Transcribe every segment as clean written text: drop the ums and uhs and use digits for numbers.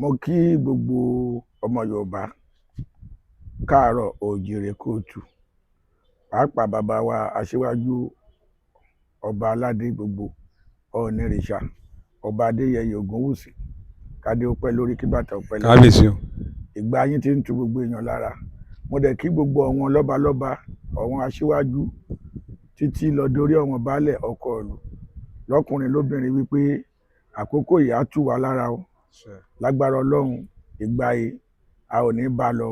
Mo kí gbogbo ọmọ Yorùbá káàárọ̀ oòjíire kóòtù, pàápàá bàbá wa aṣíwájú ọba aládé gbogbo ọ̀ọ̀nìrìṣà ọba Adéyẹyè Ògúnwùsì, kádé ó pẹ́ lórí kí bàtà ó pẹ́ lẹ́sẹ̀. Kábíyèsí o. Ìgbà yín ti ń tu gbogbo èèyàn lára. Mo dẹ̀ kí gbogbo àwọn lọ́balọ́ba, àwọn aṣíwájú títí lọ dórí àwọn baálẹ̀ ọkọ ìlú lọ́kùnrin lóbìnrin wípé àkókò yìí á tù wá lára o. Lágbára Ọlọ́run, ìgbà yìí a ò ní bá lọ,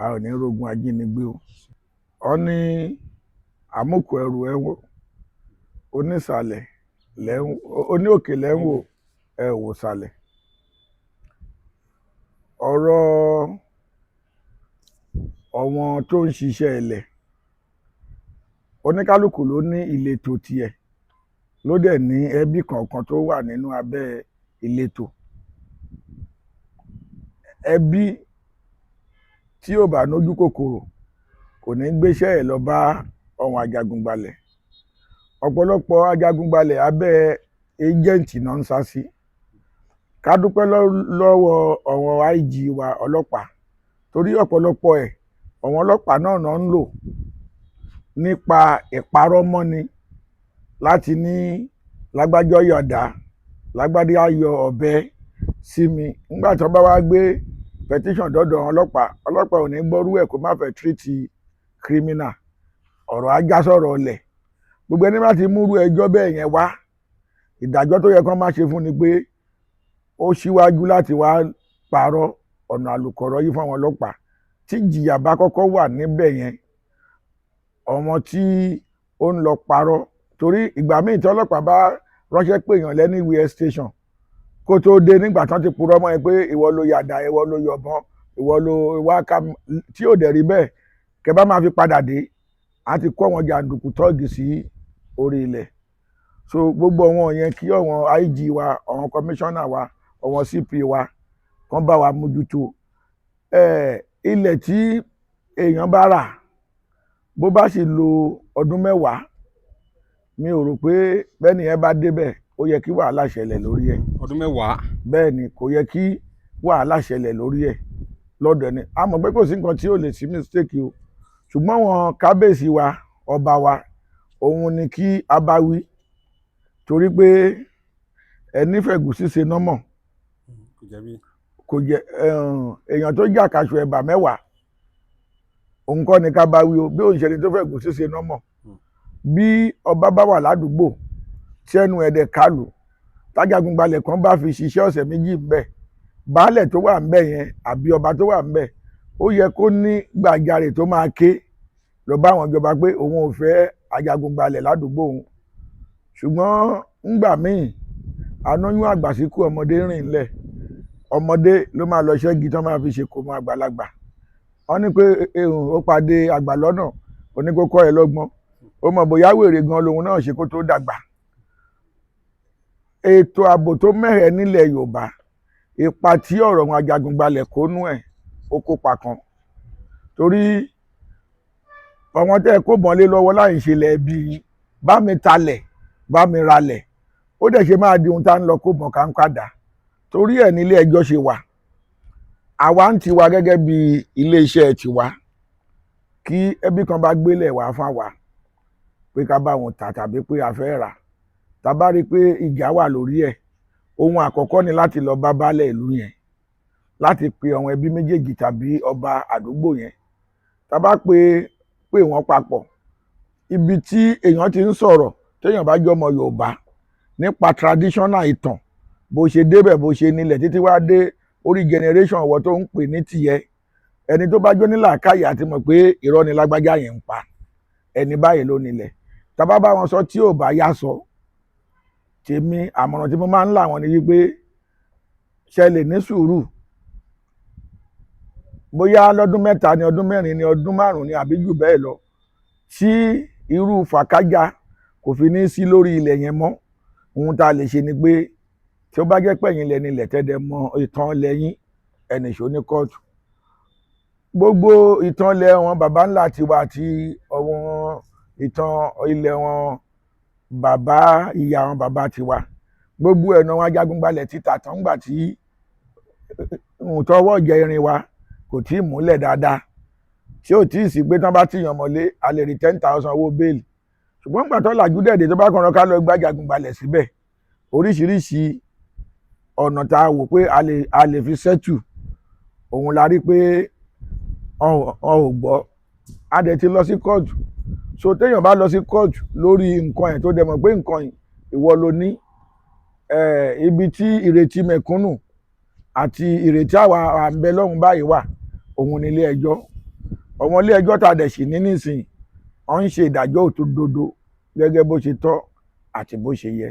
a ò ní rogun ajínigbé o. Ó ní àmúkù ẹrù ẹ̀wọ̀n, onísàlẹ̀ lẹ́hìn, oní òkè lẹ́hìn ẹ wò sàlẹ̀. Ọ̀rọ̀ àwọn tó ń ṣiṣẹ́ ilẹ̀, oníkálukú ló ní ìletò tiẹ̀, ló dẹ̀ ní ẹbí kọ̀ọ̀kan tó wà nínú abẹ́ ìletò. Ẹbí tí ò bá nójú kòkòrò kò ní gbéṣẹ́ ẹ̀ lọ bá àwọn ajagungbalẹ̀. Ọ̀pọ̀lọpọ̀ ajagungbalẹ̀ abẹ́ éjẹ̀ǹtì náà ń sá sí. Ká dúpẹ́ lọ́wọ́ àwọn IG wa ọlọ́pàá, torí ọ̀pọ̀lọpọ̀ àwọn ọlọ́pàá náà ń lò nípa ìparọ́ mọ́ni láti ní lágbájá yọ àdá, lágbájá yọ ọ̀bẹ sí mi. Nígbà tí wọ́n bá wá gbé petition dọ́dọ̀ ọlọ́pàá ò ní gbọ́rú ẹ̀ kó má fẹ́ treat criminal. Ọ̀rọ̀ ajá sọ̀rọ̀ ọlẹ̀. Gbogbo ẹni bá ti múrú ẹjọ́ bẹ́ẹ̀ yẹn wá, ìdájọ́ tó yẹ kó má ṣe fún ni pé ó ṣíwájú láti wá parọ́ ọ̀nà àlùkọ̀rọ̀ yìí fún àwọn ọlọ́pàá. Tí ìjìyà bá kọ́kọ́ wà níbẹ̀ yẹn, ọmọ tí ó ń lọ parọ́, torí ìgbà míì tí ọlọ́pàá bá ránṣẹ́ pé èèyàn lẹ́nìwé station kó tó dé, nígbà tán ti purọ́ mọ́ ẹ pé ìwọ ló yàdá, ìwọ ló yọ̀bọ̀n, ìwọ ló wá ká, tí ò dẹ̀ rí bẹ́ẹ̀, kẹ bá máa fi padà dé á ti kó àwọn jàǹdùkú tọ́ọ̀gì sí orí ilẹ̀. So gbogbo wọn yẹn kí àwọn IG wa, àwọn commissioner wa, àwọn CP wa kán bá wa mójútó. Ilẹ̀ tí èèyàn bá rà bó bá sì lo ọdún 10, mi ò rò pé bẹ́ẹ̀ni ẹ bá débẹ̀ ó yẹ kí wàhálà ṣẹlẹ̀ lórí ẹ̀. Ọdún 10. Bẹ́ẹ̀ ni, kò yẹ kí wàhálà ṣẹlẹ̀ lórí ẹ̀ lọ́dọ̀ ẹni. A mọ̀ pé kò sí nǹkan tí ò lè sí mistake o, ṣùgbọ́n wọn kábíyèsí wa, ọba wa, òun ni kí a bá wí, torí pé ẹni fẹ̀gùsí ṣe nọ́mọ̀ kò jẹ́ èèyàn tó jà kaṣù ẹ̀bà 10, òun kọ́ ni ká bá wí o, bí òun ṣe ni tó fẹ̀gùsí ṣe nọ́mọ̀. Bí ọba bá wà ládùúgbò tí ẹnu ẹ̀dẹ̀ kálù, tájàgùnbalẹ̀ kan bá fi ṣiṣẹ́ ọ̀sẹ̀ 2 ńbẹ̀, baálẹ̀ tó wà ńbẹ̀ yẹn àbí ọba tó wà ńbẹ̀, ó yẹ kó ní gbàjarè tó máa ké lọ bá àwọn ìjọba pé òun ò fẹ́ ajagunbalẹ̀ ládùúgbò òun. Ṣùgbọ́n ńgbà míì anóyún àgbàsíkú ọmọdé rìn lẹ̀, ọmọdé ló máa lọ ṣẹ́gi tán máa fi ṣe kò mọ àgbàlagbà. Wọ́n ní pé ó pàdé àgbà lọ́nà, ó ní kó kọ́ ẹ lọ́gbọ́n, ó mọ̀ bóyá wèrè gan lòun náà ṣe kó tó dàgbà. Ètò ààbò tó mẹ́hẹ̀ nílẹ̀ Yorùbá, ipa tí ọ̀rọ̀ wọn ajagunbalẹ̀ kó nú ẹ̀ ó kópa kan, torí àwọn tẹ́ kó bọ́n lé lọ́wọ́ láì ṣe lẹ̀ bí bá mi talẹ̀, bá mi ralẹ̀, ó dẹ̀ ṣe máa di ohun tá ń lọ kó bọ́n ká ń padà. Torí ẹ̀ nílé ẹjọ́ ṣe wà. Àwa ń tiwa gẹ́gẹ́ bí ilé iṣẹ́ tiwa, kí ẹbí kan bá gbélé wá fún wa pé ká bá wọn tà tàbí pé a fẹ́ rà, tá bá rí pé ìjà wà lórí ẹ̀, ohun àkọ́kọ́ ni láti lọ bá baálẹ̀ ìlú yẹn, láti pe àwọn ẹbí méjèèjì tàbí ọba àdúgbò yẹn. Tá bá pè wọ́n papọ̀, ibi tí èèyàn ti ń sọ̀rọ̀, téèyàn bá jọmọ Yorùbá, nípa traditional ìtàn, bó ṣe débẹ̀, bó ṣe nílẹ̀ títí wá dé orí generation ọ̀wọ́ tó ń pè ní tìyẹ, ẹni tó bá jó ní làákàyè àti mọ̀ pé irọ́ ni lágbájá yẹn ń pa, ẹni báyìí ló nílẹ̀. Tá bá bá wọn sọ tí ò bá yá sọ, tèmi àmọ̀ràn tí mo máa ń là wọ́n ni wípé ṣe lè ní sùúrù, bóyá lọ́dún 3 ni, ọdún 4 ni, ọdún 5 ni àbí jù bẹ́ẹ̀ lọ, tí irú fàkájà kò fi ní sí lórí ilẹ̀ yẹn mọ́. Ohun tá a lè ṣe ni pé tí ó bá jẹ́ pẹ̀yìn lẹ́ni ilẹ̀ tẹ́dẹ̀ mọ ìtàn lẹ́yìn ẹnìṣó ní kóòtù. Gbogbo ìtàn ilẹ̀ wọn bàbá ńlá tiwa àti àwọn ìtàn ilẹ̀ wọn bàbá ìyá wọn bàbá tiwa, gbogbo ẹ̀nà wọn ajagunbalẹ̀ títà tán gbà tí tọwọ́ jẹ irin wa kò tí ì múlẹ̀ dáadáa tí ò tí ì sí pé tán bá tìyàn mọ́lé a lè rí 10,000 owó bẹ́ẹ̀lì ṣùgbọ́n gbà tó làjú dẹ̀dẹ̀ tó bá kàn rán ká lọ gbàjàgùnbalẹ̀ síbẹ̀ oríṣiríṣi ọ̀nà tá a wò pé a lè fi sẹ́tù òun la rí pé ọ̀ ò gbọ́ a dẹ̀ ti lọ sí kóòtù so téèyàn bá lọ sí kóòtù lórí nǹkan ẹ̀ tó dẹ̀ mọ̀ pé nǹkan ìwọ ló ní ibi tí ìrètí mẹ̀kúnnù àti ìrètí àwa àǹbẹ lọ́hùn báyìí wà òun ní ilé ẹjọ́ ọmọ ilé ẹjọ́ tá a dẹ̀ sì ní nísìnyí wọ́n ń ṣe ìdájọ́ òtòdodo gẹ́gẹ́ bó ṣe tọ́ àti bó ṣe yẹ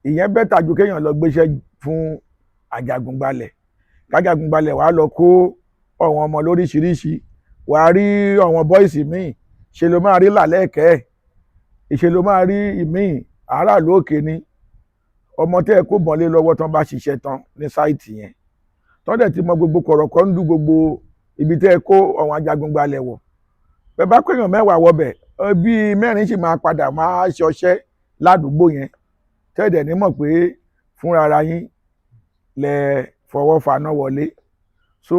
ìyẹn bẹ́tà ju kéèyàn lọ gbéṣẹ́ fún Ajagungbalẹ̀ kájàgùnbalẹ̀ wàá lọ kó ọ̀wọ́n ọmọ lóríṣiríṣi wàá rí ọ̀wọ́n bọ́ìsì míì ṣe ló máa rí làlẹ́ẹ̀kẹ́ ìṣe ló máa rí ìmíì aráàlú òkè ni ọmọ tẹ́ ẹ kó mọ́lé lọ́wọ́ tán bá ṣiṣẹ́ tán ní sáìtì yẹn tán dẹ̀ ti mọ gbogbo kọ̀rọ̀kọ́ ń dú gbogbo ibi tẹ́ ẹ kó ọ̀wọ́n Ajagungbalẹ̀ wọ̀ bẹ́ẹ̀ bá kéèyàn mẹ́wàá wọbẹ̀ bíi mẹ́rin sì máa padà máa ṣọṣẹ́ ládùúgbò yẹn tẹ́ẹ̀dẹ̀ ní mọ̀ pé fúnra ara yín lẹ fọwọ́ faná wọlé so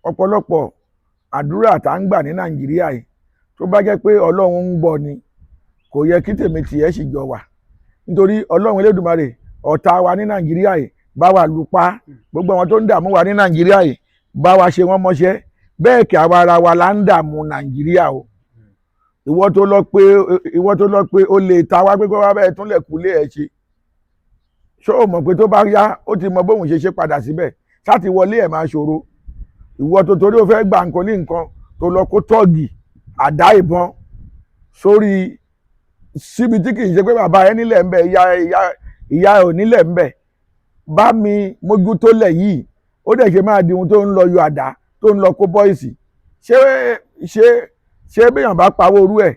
ọ̀pọ̀lọpọ̀ àdúrà tá ń gbà ní Nàìjíríà yìí tó bá jẹ́ pé Ọlọ́run ń gbọ́ ni kò yẹ kí tèmi tìẹ sì jọ wà nítorí Ọlọ́run Elédùmarè ọ̀tá wa ní Nàìjíríà yìí bá wa lù pa gbogbo àwọn tó ń dààmú wa ní Nàìjíríà yìí bá wa ṣe wọ́n mọ́ṣẹ́ bẹ́ẹ̀ kí àwa ara wa là ń dààmú Nàìjíríà o ìwọ tó lọ pé o lè ta wá pé kó wá bẹ́ẹ̀ tún lẹ̀ kúlé ẹ̀ ṣe ṣó o mọ̀ pé tó bá yá ó ti mọ bóun ṣe padà síbẹ̀ sáti wọlé ẹ̀ máa ṣòro ìwọ tó torí o fẹ́ gba nǹkan ní nǹkan tó lọ kó tọ́ọ̀gì àdá ìbọn sórí síbi tí kì í ṣe pé bàbá ẹ nílẹ̀ ń bẹ ìyá ẹ ò nílẹ̀ ń bẹ bá mi mójú tó lẹ̀ yìí ó dẹ̀ ṣe máa di ohun tó ń lọ yọ àdá tó ń lọ kó bọ́ìsì ṣé béèyàn bá pawó orú ẹ̀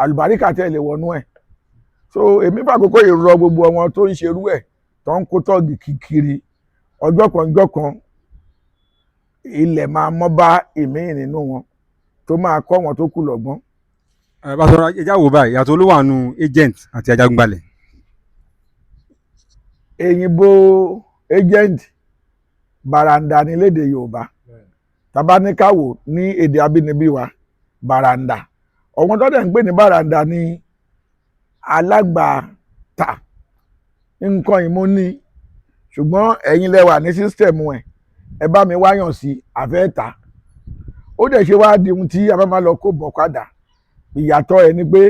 àlùbáríkà tẹ̀ lè wọnú ẹ̀ so èmi fàkókò ìrọ gbogbo ọmọ tó ń ṣerú ẹ̀ tó ń kó tọ́ọ̀gì kiri ọjọ́ kan ilẹ̀ máa mọ́ bá ìmíì nínú wọn tó máa kọ́ wọn tó kù lọ́gbọ́n. bá a sọ̀rọ̀ ẹja wò báyìí ìyàtọ̀ ló wà nù agent àti Ajagungbalẹ̀. èyìnbó agent baranda ní lédè Yorùbá tabaníkàwò ní èdè abínibí wa baranda ọ̀wọ́n tó dẹ̀ ń pè ní baranda ní alágbàtà nǹkan ìmúni ṣùgbọ́n ẹ̀yin lẹ wà ní sísítẹ̀mù ẹ̀ ẹ bá mi wáyàn sí àfẹ́ẹ̀ta ó dẹ̀ ṣe wá di ohun tí a bá máa lọ kó bọ̀ padà ìyàtọ̀ ẹ̀ ni pé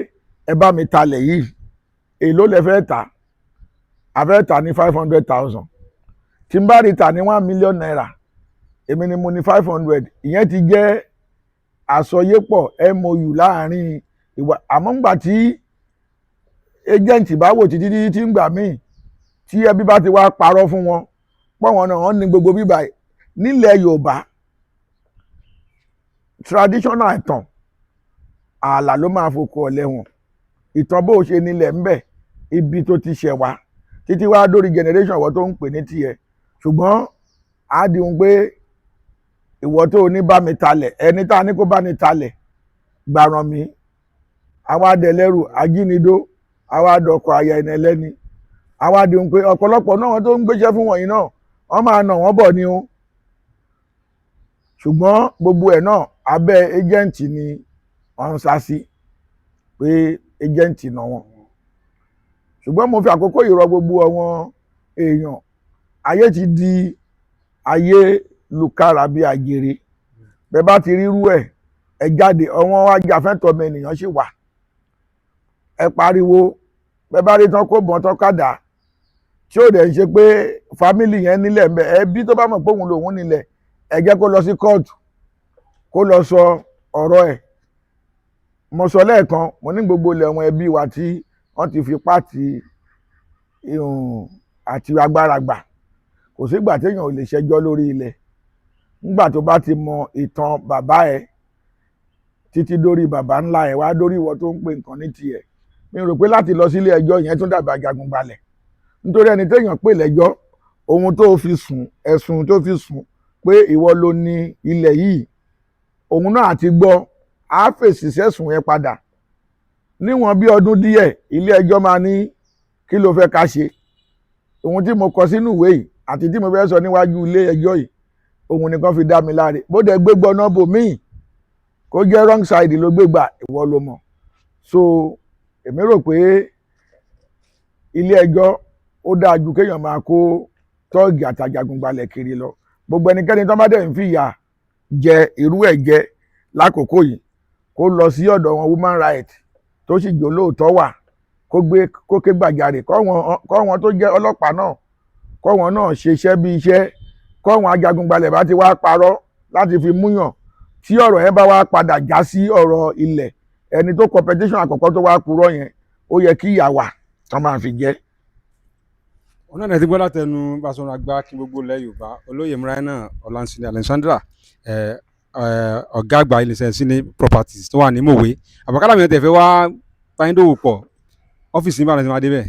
ẹ bá mi talẹ̀ yìí èló lẹ fẹ́ tà àfẹ́ẹ̀ta ní 500,000 tí n bá rí tà ní 1 million naira èmi ni mo ní 500 ìyẹn ti jẹ́ àsọyépọ̀ MOU láàrin ìwà àmọ́ ńgbà tí agent bá wò títí tí ń gbà míì tí ẹbí bá ti wá parọ́ fún wọn pọ̀ wọn náà wọ́n ní gbogbo bíbá nílẹ̀ Yorùbá traditional ìtàn ààlà ló máa fokò ọ̀lẹ́wọ̀n ìtàn bó ṣe nílẹ̀ ńbẹ̀ ibi tó ti ṣẹ̀ wá títí wá dórí generation ìwọ tó ń pè ní tiẹ̀ ṣùgbọ́n á di ohun pé ìwọ tó ní bá mi talẹ̀ ẹni tá a ní kó bá ní talẹ̀ gbàràn mi àwa dẹ̀lẹ́rù ajínigbó àwa dọ̀kọ̀ àyà ẹni ẹlẹ́ni àwa di ohun pé ọ̀pọ̀lọpọ̀ náà wọn tó ń gbéṣẹ́ fún wọ̀nyí náà wọ́n máa nà wọ́n bọ̀ ni o ṣùgbọ́n gbogbo ẹ̀ náà abẹ́ ẹjẹ́ǹtì ni wọ́n ń sá sí pé ẹjẹ́ǹtì náà wọ́n ṣùgbọ́n mo fi àkókò yìí rọ gbogbo àwọn èèyàn ayé ti di ayé lukára bí àjèrè bẹ́ẹ̀ bá ti rírú ẹ̀ ẹ jáde àwọn ajàfẹ́tọ̀ọ́ ènìyàn sì wà ẹ pariwo bẹ́ẹ̀ bá rí tán kó bọ́n tán kàdá tí ó dẹ̀ ń ṣe pé fámìlì yẹn nílẹ̀ ń bẹ ẹbí tó bá mọ̀ pé òun lòun nílẹ̀ ẹ jẹ́ kó lọ sí kóòtù kó lọ sọ ọ̀rọ̀ ẹ̀ mo sọ lẹ́ẹ̀kan mo ní gbogbo ilẹ̀ wọn ẹbí wa tí wọ́n ti fi pàtì àti agbára gbà kò sígbà téèyàn ò lè ṣẹjọ́ lórí ilẹ̀ nígbà tó bá ti mọ ìtàn bàbá ẹ̀ títí dórí bàbá ńlá ẹ̀ wá dórí ìwọ tó ń pè nǹkan ní tiẹ̀ mi rò pé láti lọ sílé ẹjọ́ yẹn tún dàbí Ajagungbalẹ̀ nítorí ẹni téèyàn pè lẹ́jọ́ ohun tó fi sùn ẹ̀sùn tó fi sùn pé ìwọ ló ní ilẹ̀ yìí òun náà àti gbọ́ á fèsì sẹ́sùn yẹn padà níwọ̀n bí ọdún díẹ̀ ilé ẹjọ́ máa ní kí ló fẹ́ ká ṣe ohun tí mo kọ sínú ìwé yìí àti tí mo fẹ́ sọ níwájú ilé ẹjọ́ yìí òun nìkan fi dá mi láre bó dẹ̀ gbé gbọ́ná bò míì kó jẹ́ wrong side ló gbé gbà ìwọ ló mọ̀ so èmi rò pé ilé ẹjọ́ ó dáa ju kéèyàn máa kó tọ́ọ̀gì àtàjàgùnbalẹ̀ kiri lọ gbogbo ẹnikẹ́ni tó bá dẹ̀ ń fìyà jẹ irú ẹ̀ jẹ lákòókò yìí kó lọ sí ọ̀dọ̀ wọn woman right tó sì jẹ́ olóòótọ́ wà kó ké gbàjarè kọ́ wọn tó jẹ́ ọlọ́pàá náà kọ́ wọn náà ṣe iṣẹ́ bí iṣẹ́ kọ́ wọn ajagunbalẹ̀ bá ti wá parọ́ láti fi múyàn tí ọ̀rọ̀ yẹn bá wá padà já sí ọ̀rọ̀ ilẹ̀ ẹni tó competition àkọ́kọ́ tó wá purọ́ yẹn ó yẹ kí ìyà wà tán máa fi jẹ́. ọ̀nà náà ti gbọ́ látẹnu Basọ̀run Àgbà kí gbogbo ilẹ̀ Yorùbá olóyè Muraina Ọlánsìnì Alexandra ọ̀gá àgbà iléeṣẹ́ Sini Properties tó wà ní Mòwe àbọ̀kálà mi tẹ̀ fẹ́ wá báyìí dòwò pọ̀ ọ́fíìsì nígbà tí wọ́n á débẹ̀.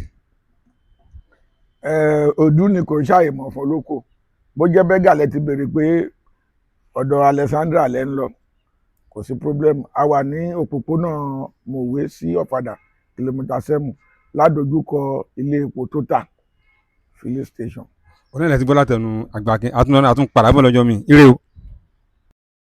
Ojú ni kò ṣàyè mọ̀ fún olóko bó jẹ́ bẹ́gà lẹ ti béèrè pé ọ̀dọ̀ Alexandra lẹ́ ń lọ kò sí problem a wà ní òpópónà Mòwe sí Ọ̀fadà kìlómítà 7 ládojúkọ ilé epo Total filling station. ọ̀nà náà ti gbọ́ látẹnu Àgbà Akin àtúnpadà bọ̀ lọ́jọ́ mi ire o.